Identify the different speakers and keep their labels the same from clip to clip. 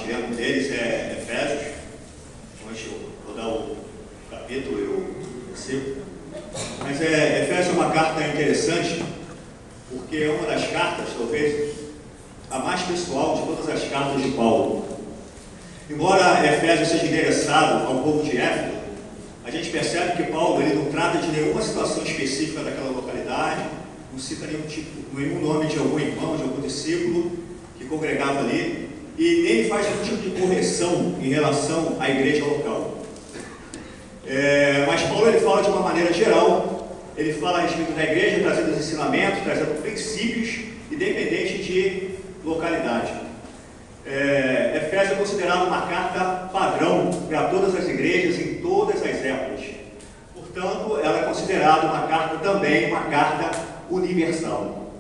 Speaker 1: lendo um deles é Efésios, onde eu vou dar o capítulo e o versículo. Mas Efésios é uma carta interessante, porque é uma das cartas, talvez, a mais pessoal de todas as cartas de Paulo. Embora Efésios seja endereçado ao povo de Éfeso, a gente percebe que Paulo ele não trata de nenhuma situação específica daquela localidade, não cita nenhum nome de algum irmão, de algum discípulo que congregava ali, e nem faz nenhum tipo de correção em relação à igreja local. Mas Paulo ele fala de uma maneira geral, ele fala a respeito da igreja, trazendo os ensinamentos, trazendo princípios, independente de localidade. Efésios é considerado uma carta padrão para todas as igrejas em todas as épocas. Portanto, ela é considerada uma carta também, uma carta universal.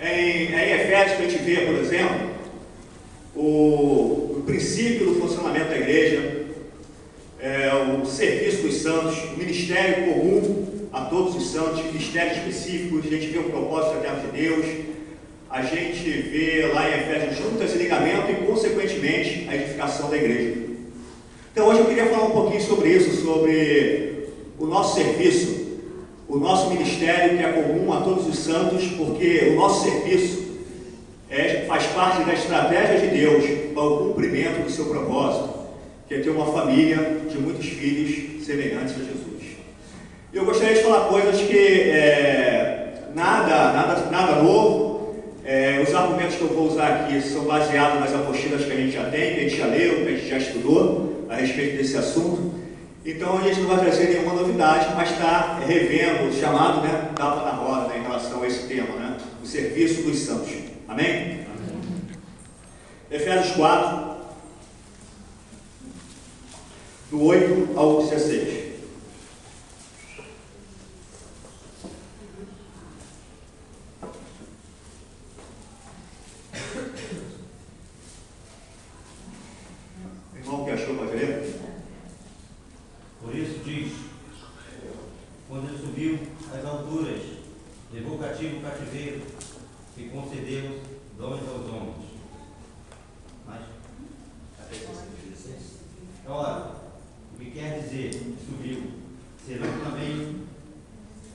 Speaker 1: Em Efésios, a gente vê, por exemplo, o princípio do funcionamento da igreja, o serviço dos santos, o ministério comum a todos os santos, ministérios específicos, a gente vê o propósito eterno de Deus, a gente vê lá em Efésios juntas e ligamento e, consequentemente, a edificação da igreja. Então, hoje eu queria falar um pouquinho sobre isso, sobre o nosso serviço, o nosso ministério que é comum a todos os santos, porque o nosso serviço faz parte da estratégia de Deus para o cumprimento do seu propósito, que é ter uma família de muitos filhos semelhantes a Jesus. Eu gostaria de falar coisas que nada novo. Os argumentos que eu vou usar aqui são baseados nas apostilas que a gente já tem, que a gente já leu, que a gente já estudou a respeito desse assunto. Então a gente não vai trazer nenhuma novidade, mas está revendo, chamado, tapa na roda, em relação a esse tema, o serviço dos santos. Amém? Amém. Efésios 4, do 8 ao 16. Irmão que achou, pode ler?
Speaker 2: Por isso diz: quando ele subiu às alturas, levou cativo o cativeiro e concedeu dons aos homens. Mas, ora, o que quer dizer subiu, senão também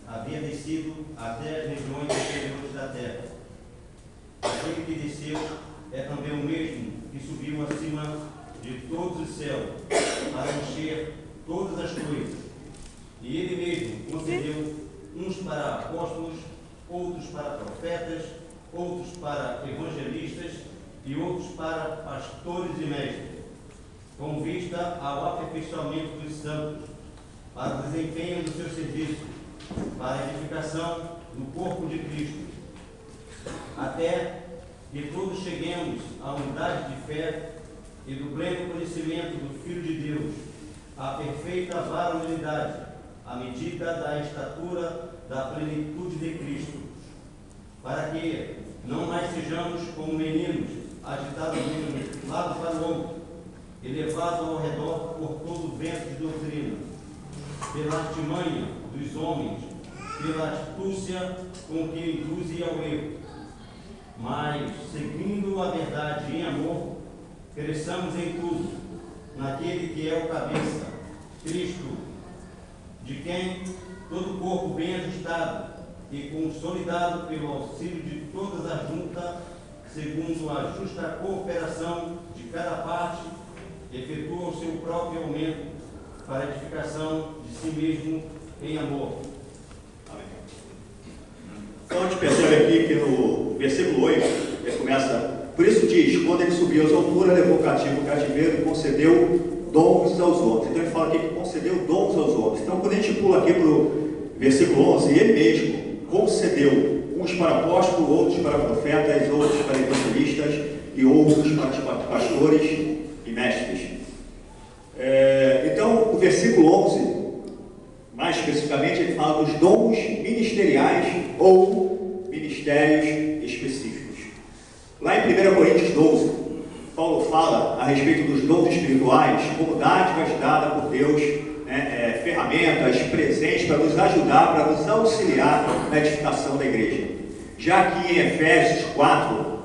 Speaker 2: havia descido até as regiões inferiores da terra. Aquele que desceu é também o mesmo que subiu acima de todos os céus, para encher todas as coisas. E ele mesmo concedeu uns para apóstolos, outros para profetas, outros para evangelistas e outros para pastores e mestres, com vista ao aperfeiçoamento dos santos, para o desempenho do seu serviço, para a edificação do corpo de Cristo, até que todos cheguemos à unidade de fé e do pleno conhecimento do Filho de Deus, à perfeita varonilidade, à medida da estatura da plenitude de Cristo, para que não mais sejamos como meninos, agitados de um lado para o outro, e levados ao redor por todo o vento de doutrina, pela artimanha dos homens, pela astúcia com que induzem ao erro, mas, seguindo a verdade em amor, cresçamos em tudo, naquele que é o cabeça, Cristo, de quem todo o corpo bem ajustado e consolidado pelo auxílio de todas as juntas, segundo a justa cooperação de cada parte, efetua o seu próprio aumento para a edificação de si mesmo em amor.
Speaker 1: Amém. Então a gente percebe aqui que no versículo 8, ele começa: por isso diz, quando ele subiu às alturas, levou cativo o cativeiro e concedeu dons aos homens. Então ele fala aqui que concedeu dons aos homens. Então quando a gente pula aqui para o versículo 11, ele mesmo concedeu uns para apóstolos, outros para profetas, outros para evangelistas e outros para pastores e mestres. Então o versículo 11, mais especificamente, ele fala dos dons ministeriais ou ministérios específicos. Lá em 1 Coríntios 12, Paulo fala a respeito dos dons espirituais como dádivas dadas por Deus, ferramentas, presentes para nos ajudar, para nos auxiliar na edificação da igreja. já que em Efésios 4,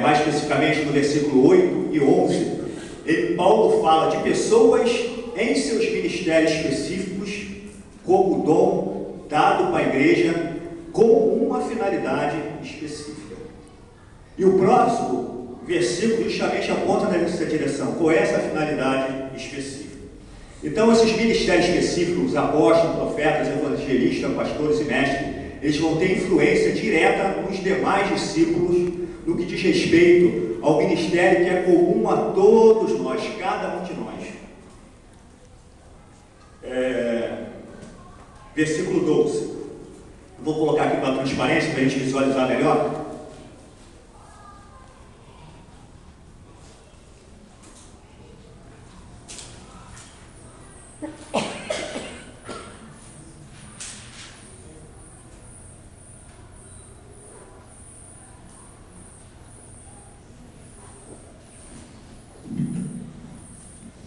Speaker 1: mais especificamente no versículo 8 e 11, Paulo fala de pessoas em seus ministérios específicos, como dom dado para a igreja, com uma finalidade específica. E o próximo versículo justamente aponta nessa direção. Qual é essa finalidade específica? Então, esses ministérios específicos, apóstolos, profetas, evangelistas, pastores e mestres, eles vão ter influência direta nos demais discípulos no que diz respeito ao ministério que é comum a todos nós, cada um de nós. Versículo 12. Vou colocar aqui para a transparência, para a gente visualizar melhor.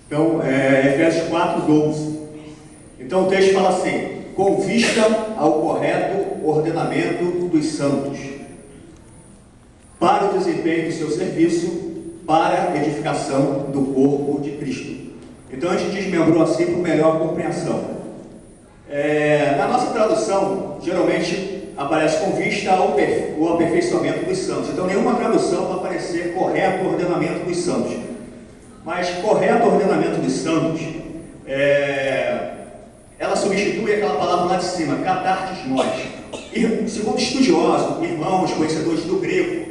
Speaker 1: Então, Efésios 4, 12. Então, o texto fala assim: com vista ao correto ordenamento dos santos, para o desempenho do seu serviço, para a edificação do corpo de Cristo. Então, a gente desmembrou assim por melhor compreensão. Na nossa tradução, geralmente aparece com vista ao aperfeiçoamento dos santos. Então, nenhuma tradução vai aparecer correto ordenamento dos santos. Mas correto ordenamento dos santos, ela substitui aquela palavra lá de cima, katartismos. E, segundo estudiosos, irmãos, conhecedores do grego,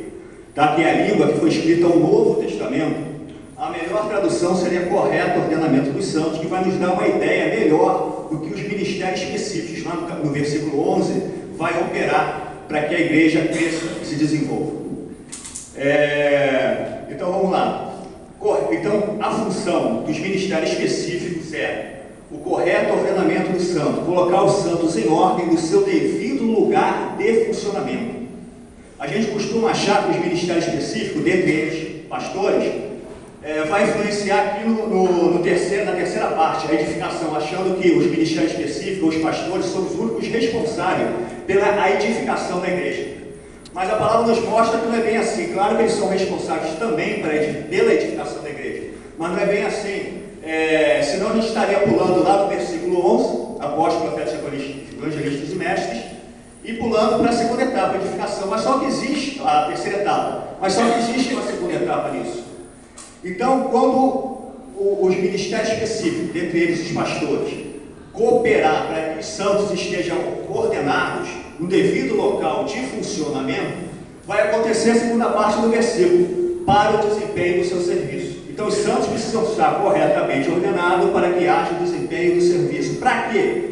Speaker 1: tá, que é a língua que foi escrita ao Novo Testamento, a melhor tradução seria correto ordenamento dos santos, que vai nos dar uma ideia melhor do que os ministérios específicos, lá no versículo 11, vai operar para que a igreja cresça e se desenvolva. Então vamos lá. Então, a função dos ministérios específicos é o correto ordenamento dos santos, colocar os santos em ordem no seu devido lugar de funcionamento. A gente costuma achar que os ministérios específicos, dentre eles pastores, vai influenciar aqui na terceira parte, a edificação, achando que os ministérios específicos, os pastores, são os únicos responsáveis pela edificação da igreja. Mas a palavra nos mostra que não é bem assim. Claro que eles são responsáveis também pela edificação da igreja, mas não é bem assim. Senão a gente estaria pulando lá do versículo 11, apóstolos, profetas, evangelistas e mestres, e pulando para a segunda etapa, edificação. Mas só que existe a terceira etapa, mas só que existe uma segunda etapa nisso. Então, quando os ministérios específicos, dentre eles os pastores, cooperar para que os santos estejam ordenados no devido local de funcionamento, vai acontecer a segunda parte do versículo, para o desempenho do seu serviço. Então, os santos precisam estar corretamente ordenados para que haja o desempenho do serviço. Para quê?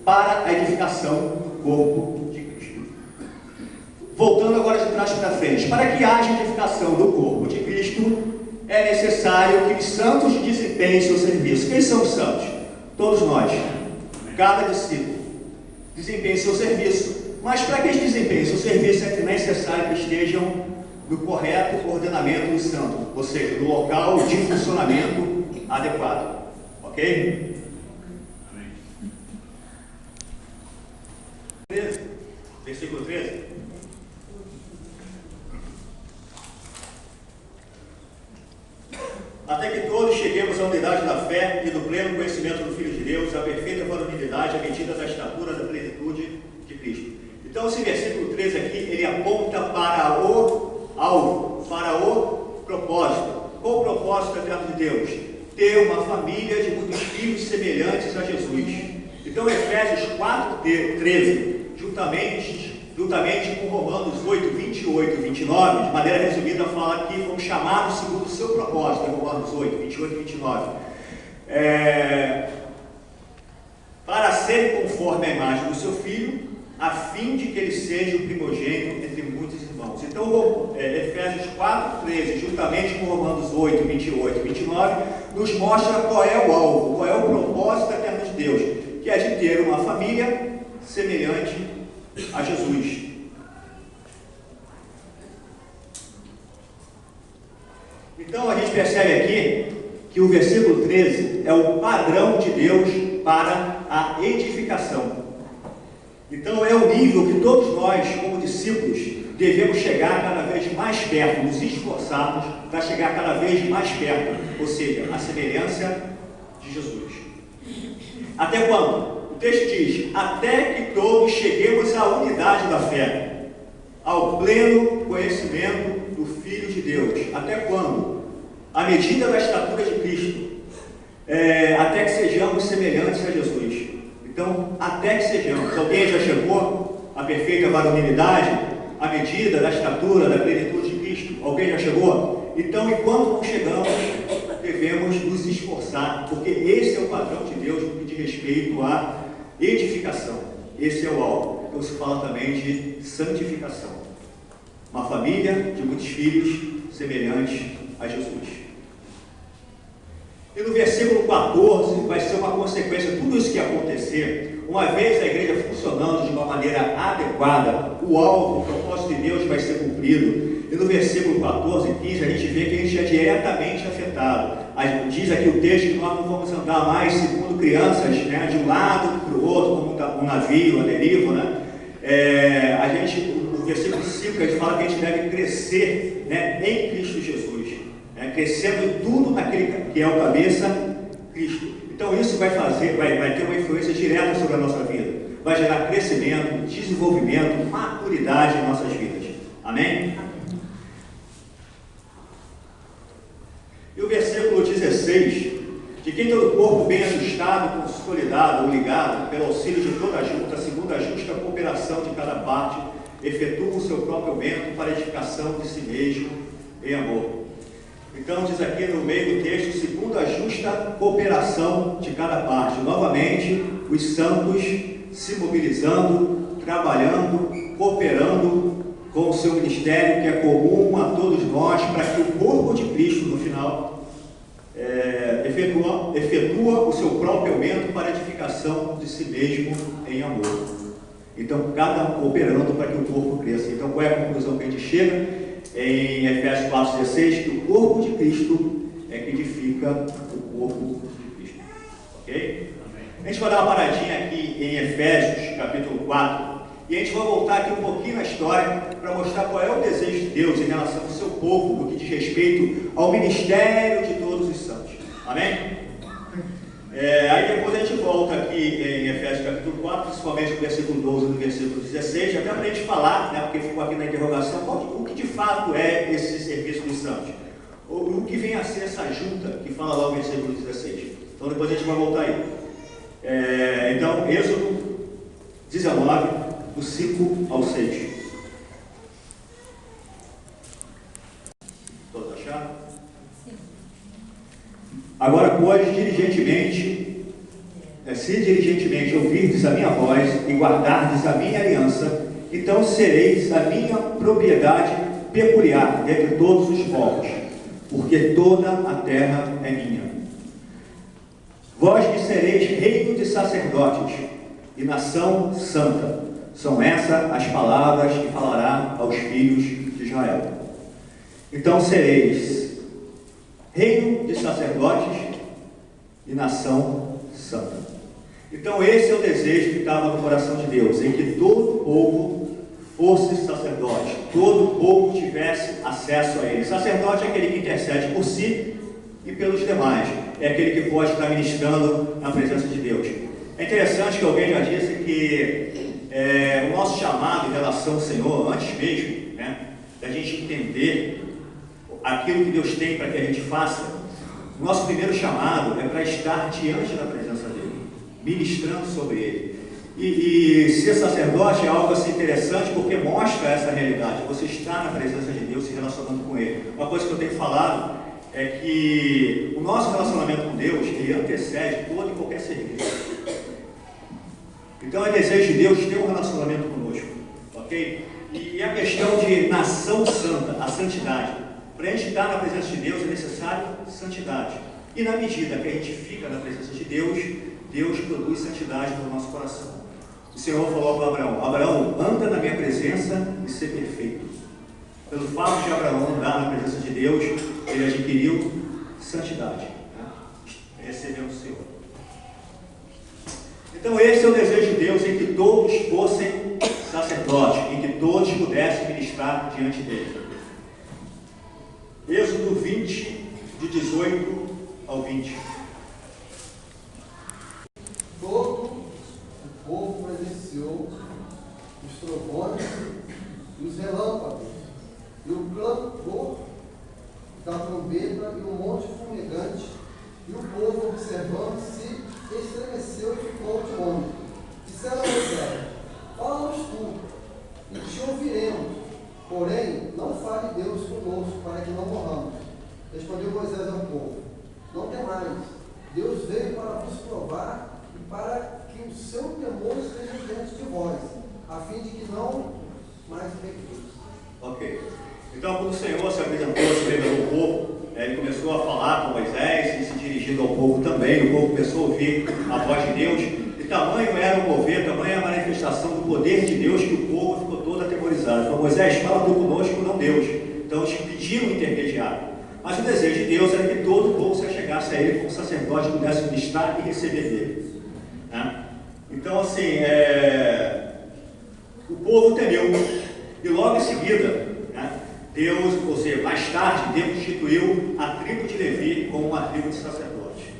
Speaker 1: Para a edificação do corpo de Cristo. Voltando agora de trás para frente, para que haja edificação do corpo de Cristo, é necessário que os santos desempenhem seu serviço. Quem são os santos? Todos nós, cada discípulo, desempenhe seu serviço. Mas para que eles desempenhem seu serviço é necessário que estejam no correto ordenamento do santo, ou seja, no local de funcionamento adequado. Ok? Amém. Versículo 13. Até que todos cheguemos à unidade da fé e do pleno conhecimento do Filho de Deus, à perfeita varonilidade, à medida da estatura da plenitude de Cristo. Então, esse versículo 13 aqui, ele aponta para o alvo, para o propósito. Qual o propósito eterno de Deus? Ter uma família de muitos filhos semelhantes a Jesus. Então, Efésios 4, 13, juntamente com Romanos 8, 28 e 29, de maneira resumida, fala que fomos chamados segundo o seu propósito, em Romanos 8, 28 e 29. Para serem conforme a imagem do seu Filho, a fim de que ele seja o primogênito entre muitos irmãos. Então, Efésios 4, 13, juntamente com Romanos 8, 28 e 29, nos mostra qual é o alvo, qual é o propósito eterno de Deus, que é de ter uma família semelhante a Jesus. Então, a gente percebe aqui que o versículo 13 é o padrão de Deus para a edificação. Então, é o nível que todos nós, como discípulos, discípulos, devemos chegar cada vez mais perto, nos esforçarmos para chegar cada vez mais perto, ou seja, a semelhança de Jesus. Até quando? O texto diz: até que todos cheguemos à unidade da fé, ao pleno conhecimento do Filho de Deus. Até quando? À medida da estatura de Cristo, até que sejamos semelhantes a Jesus. Então, até que sejamos. Alguém já chegou à perfeita varonilidade, à medida da estatura, da plenitude de Cristo? Alguém já chegou? Então, enquanto não chegamos, devemos nos esforçar, porque esse é o padrão de Deus no que diz respeito à edificação. Esse é o alvo. Então, se fala também de santificação. Uma família de muitos filhos semelhantes a Jesus. E no versículo 14 vai ser uma consequência de tudo isso que acontecer. Uma vez a igreja funcionando de uma maneira adequada, o alvo, o propósito de Deus vai ser cumprido. E no versículo 14 e 15 a gente vê que a gente é diretamente afetado. Diz aqui o texto que nós não vamos andar mais segundo crianças, né, de um lado para o outro, como um navio, a deriva, né? No versículo 5 a gente fala que a gente deve crescer, né, em Cristo Jesus. Crescendo em tudo naquele que é o cabeça, Cristo. Então isso vai ter uma influência direta sobre a nossa vida. Vai gerar crescimento, desenvolvimento, maturidade em nossas vidas. Amém? E o versículo 16: de quem todo o corpo bem ajustado, consolidado ou ligado, pelo auxílio de toda a junta, segundo a justa cooperação de cada parte, efetua o seu próprio vento para a edificação de si mesmo em amor. Então diz aqui no meio do texto, segundo a justa cooperação de cada parte. Novamente, os santos se mobilizando, trabalhando, cooperando com o seu ministério, que é comum a todos nós, para que o corpo de Cristo, no final, efetua o seu próprio aumento para a edificação de si mesmo em amor. Então, cada um cooperando para que o corpo cresça. Então, qual é a conclusão que a gente chega? Em Efésios 4,16, que o corpo de Cristo é que edifica o corpo de Cristo. Ok? A gente vai dar uma paradinha aqui em Efésios, capítulo 4, e a gente vai voltar aqui um pouquinho na história para mostrar qual é o desejo de Deus em relação ao seu povo, no que diz respeito ao ministério de todos os santos. Amém? Aí depois a gente volta aqui em Efésios capítulo 4, principalmente no versículo 12 e no versículo 16, até para a gente falar, né, porque ficou aqui na interrogação, o que de fato é esse serviço dos santos? O que vem a ser essa junta que fala lá no versículo 16? Então depois a gente vai voltar aí. Então, Êxodo 19, do 5 ao 6. Todos acharam? Agora, pois, se diligentemente ouvirdes a minha voz e guardardes a minha aliança, então sereis a minha propriedade peculiar dentre todos os povos, porque toda a terra é minha. Vós me sereis reino de sacerdotes e nação santa. São essas as palavras que falará aos filhos de Israel. Então sereis reino de sacerdotes e nação santa. Então esse é o desejo que estava no coração de Deus, em que todo o povo fosse sacerdote, todo o povo tivesse acesso a ele. Sacerdote é aquele que intercede por si e pelos demais, é aquele que pode estar ministrando na presença de Deus. É interessante que alguém já disse que o nosso chamado em relação ao Senhor, antes mesmo, né, da gente entender aquilo que Deus tem para que a gente faça, o nosso primeiro chamado é para estar diante da presença dele, ministrando sobre ele. E ser sacerdote é algo assim interessante, porque mostra essa realidade. Você está na presença de Deus, se relacionando com ele. Uma coisa que eu tenho falado é que o nosso relacionamento com Deus, ele antecede todo e qualquer serviço. Então é desejo de Deus ter um relacionamento conosco, ok? E a questão de nação santa, a santidade. Para a gente estar na presença de Deus é necessário santidade. E na medida que a gente fica na presença de Deus, Deus produz santidade no nosso coração. O Senhor falou para Abraão: Abraão, anda na minha presença e ser perfeito. Pelo fato de Abraão andar na presença de Deus, ele adquiriu santidade, né? Recebeu o Senhor. Então esse é o desejo de Deus, em que todos fossem sacerdotes. fim que todos pudessem ministrar diante dele. Êxodo 20, de 18 ao 20.
Speaker 3: Todo o povo presenciou os trovões e os relâmpagos, e o clamor da trombeta e o monte fumegante, e o povo, observando, se estremeceu e ficou de longe. Disseram a Moisés: fala-nos tu, e te ouviremos, porém não fale Deus conosco, para que não morramos. Respondeu Moisés ao povo: não temais, Deus veio para vos provar e para que o seu temor esteja diante de vós, a fim de que não mais pequeis.
Speaker 1: Ok. Então, quando o Senhor se apresentou, se revelou ao povo, ele começou a falar com Moisés e se dirigindo ao povo também. O povo começou a ouvir a voz de Deus, e tamanho era o mover, tamanha a manifestação do poder de Deus, que o povo ficou todo atemorizado. Então, Moisés, fala tu conosco, não Deus. Então, eles pediram um intermediário. Mas o desejo de Deus era que todo o povo se achegasse a ele como sacerdote, pudesse ministrar e receber dele. Então, assim, o povo temeu, e logo em seguida, Deus, ou seja, mais tarde, Deus instituiu a tribo de Levi como uma tribo de sacerdote.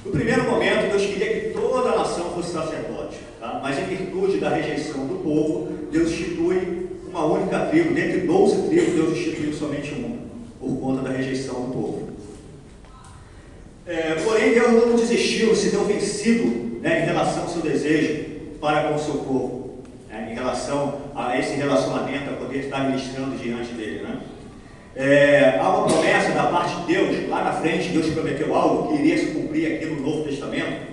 Speaker 1: No primeiro momento, Deus queria que toda a nação fosse sacerdote, mas em virtude da rejeição do povo, Deus institui uma única tribo. Dentre 12 tribos, Deus instituiu somente uma, por conta da rejeição do povo. Porém, Deus não desistiu, se deu vencido em relação ao seu desejo para com o seu povo, em relação a esse relacionamento, a poder estar ministrando diante dele. Há uma promessa da parte de Deus, lá na frente, Deus prometeu algo que iria se cumprir aqui no Novo Testamento,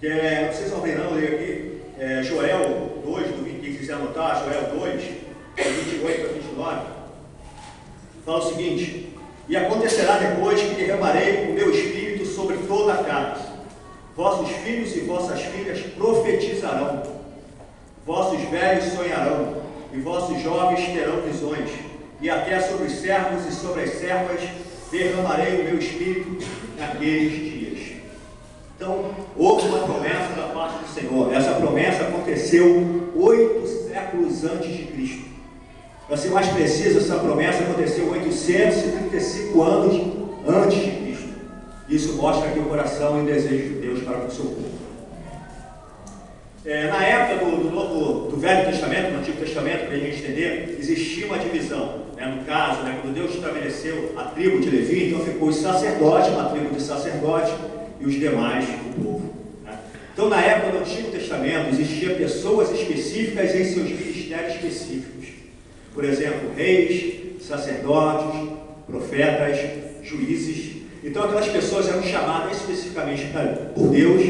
Speaker 1: que vocês vão ver, não, eu leio aqui, Joel 2, do 20, quem quiser anotar, Joel 2, do 28 a 29, fala o seguinte: e acontecerá depois que derramarei o meu espírito sobre toda a carne, vossos filhos e vossas filhas profetizarão, vossos velhos sonharão, e vossos jovens terão visões, e até sobre os servos e sobre as servas derramarei o meu espírito naqueles dias. Então, houve uma promessa da parte do Senhor. Essa promessa aconteceu 8 séculos antes de Cristo. Para ser mais preciso, essa promessa aconteceu 835 anos antes de Cristo. Isso mostra aqui o coração e o desejo de Deus para com o seu povo. Na época do Velho Testamento, no Antigo Testamento, para a gente entender, existia uma divisão. No caso, quando Deus estabeleceu a tribo de Levi, então ficou os sacerdotes, uma tribo de sacerdote, e os demais, o povo. Então, na época do Antigo Testamento, existiam pessoas específicas em seus ministérios específicos. Por exemplo, reis, sacerdotes, profetas, juízes. Então, aquelas pessoas eram chamadas especificamente por Deus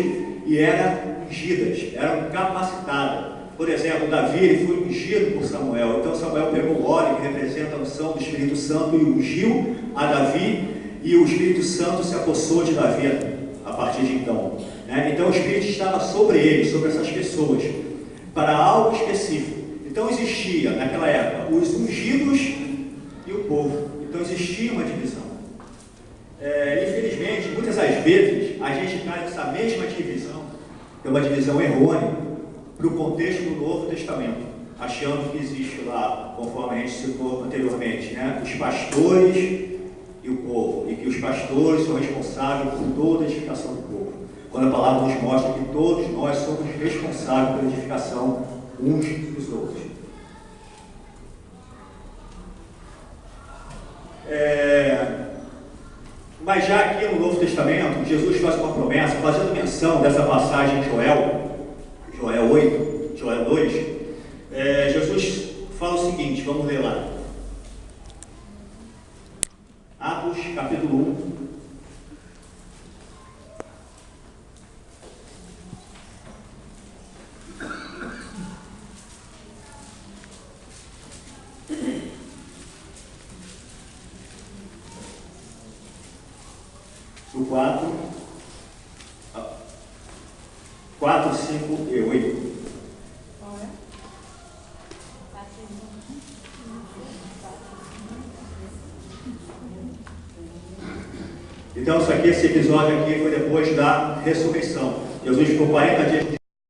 Speaker 1: e eram ungidas, eram capacitadas. Por exemplo, Davi, ele foi ungido por Samuel. Então Samuel pegou o óleo, que representa a unção do Espírito Santo, e ungiu a Davi, e o Espírito Santo se apossou de Davi a partir de então. Então o Espírito estava sobre ele, sobre essas pessoas, para algo específico. Então existia, naquela época, os ungidos e o povo. Então existia uma divisão. Infelizmente, muitas das vezes, a gente cai nessa mesma divisão, que é uma divisão errônea, para o contexto do Novo Testamento, achando que existe lá, conforme a gente citou anteriormente, os pastores e o povo, e que os pastores são responsáveis por toda a edificação do povo, quando a palavra nos mostra que todos nós somos responsáveis pela edificação uns dos outros. Mas já aqui no Novo Testamento, Jesus faz uma promessa, fazendo menção dessa passagem em Joel 8, Joel 2, Jesus fala o seguinte, vamos ler lá. Atos, capítulo 1. Do 4, 5 e 8.
Speaker 4: Qual é?
Speaker 1: Então, esse episódio aqui foi depois da ressurreição. Jesus ficou 40 dias